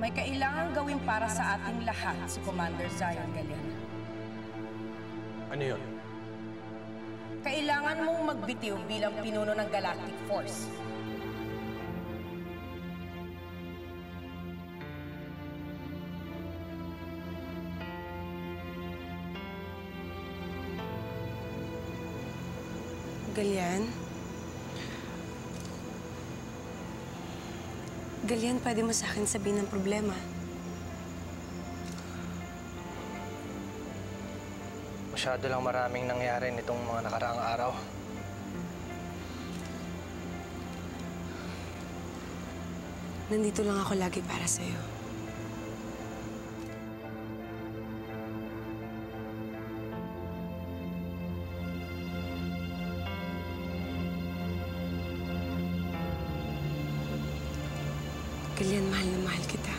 May kailangan gawin para sa ating lahat si Commander Zion Galena. Ano yun? Kailangan mong magbitiw bilang pinuno ng Galactic Force. Galian? Galian, pwede mo sa akin sabihin ng problema. Masyado lang maraming nangyari nitong mga nakaraang araw. Nandito lang ako lagi para sa'yo. Galian, mahal na mahal kita.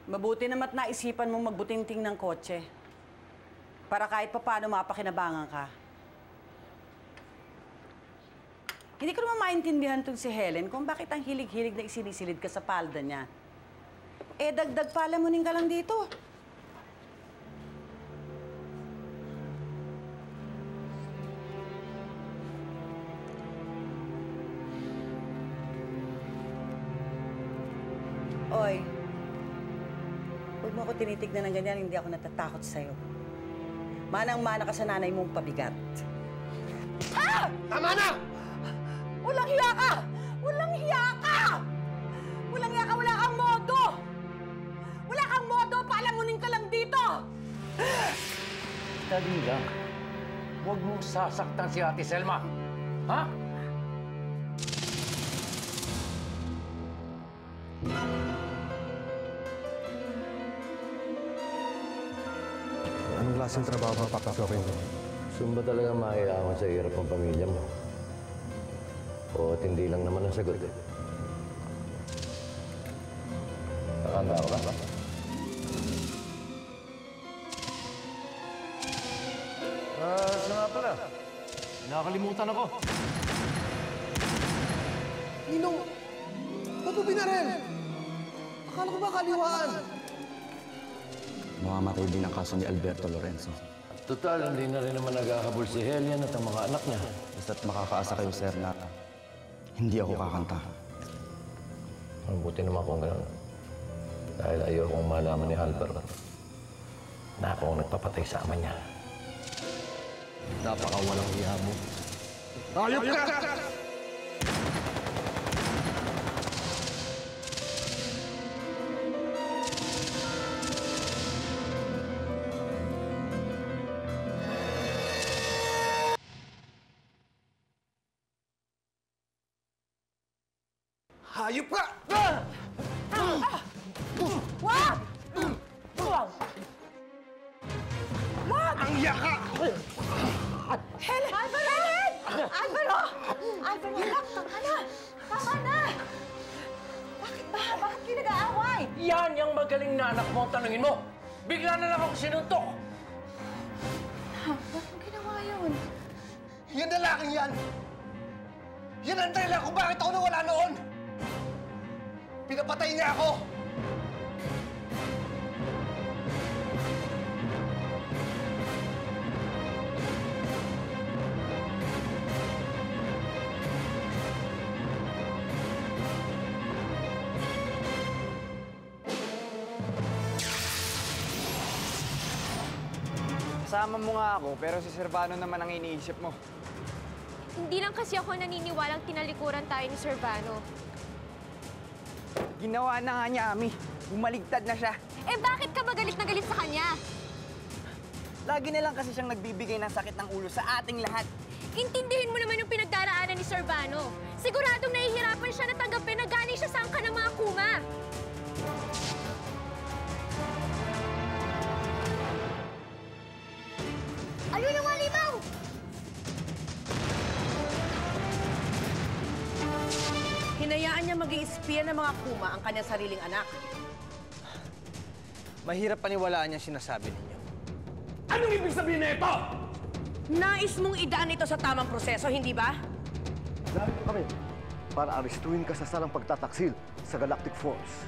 Mabuti naman naisipan mong magbuting-ting ng kotse. Para kahit papaano mapakinabangan ka. Hindi ko naman maintindihan itong si Helen kung bakit ang hilig-hilig na isinisilid ka sa palda niya. Eh, dagdag palamunin ka lang dito. Oy. Huwag mo ako tinitignan ng ganyan, hindi ako natatakot sa'yo. Manang-mana ka sa nanay mong pabigat. Ah! Tama na! Walang hiya ka! Walang hiya ka! Walang hiya ka, wala kang modo! Wala kang modo, palamunin ka lang dito! Dali lang. Huwag mong sasaktan si Ate Selma. Ha? Anong klaseng trabaho ba papasokin mo? Saan ba talaga maiawan sa hirap ng pamilya mo? O at hindi lang naman ang sagot? Nakanda ka ba? Saan nga pala? Nakakalimutan ako. Ninong! Ba't mo binaril? Akala ko ba kaliwaan? Mamamatay din ang kaso ni Alberto Lorenzo. Total, hindi na rin naman nagkakabul si Helian at ang mga anak niya. Basta't makakaasa kayo, sir, na hindi ako kakanta. Mabuti naman kung gano'n. Dahil ayaw kong malaman ni Halper na ako ang nagpapatay sa ama niya. Napakawalang hiya mo. Ayop ka! Hayop ka! Wag! Wag! Ang yaka! Helen! Alvaro! Alvaro! Alvaro, anak! Tama na! Tama na! Bakit ba? Bakit kayo nag-aaway? Yan yung magaling na anak mo ang tanungin mo. Bigla na lang ako sinuntok. Ba't mo ginawa yun? Yan lalaking yan! Yan ang dahilan kung bakit ako nawala noon! Pinapatay niya ako! Kasama mo nga ako, pero si Servano naman ang iniisip mo. Hindi lang kasi ako naniniwalang tinalikuran tayo ni Servano. Ginawa na nga niya, Ami. Bumaligtad na siya. Eh bakit ka ba galit na galit sa kanya? Lagi na lang kasi siyang nagbibigay ng sakit ng ulo sa ating lahat. Intindihin mo naman yung pinagdaraanan ni Servano. Siguradong nahihirapan siya na tanggapin na galing siya sa angka ng mga kuma. Ayun ang walimaw! Hinayaan niya maging espiya ng mga kuma ang kanyang sariling anak. Mahirap paniwalaan yung sinasabi ninyo. Anong ibig sabihin na ito? Nais mong idaan ito sa tamang proseso, hindi ba? Narito kami para arestuin ka sa sarang pagtataksil sa Galactic Force.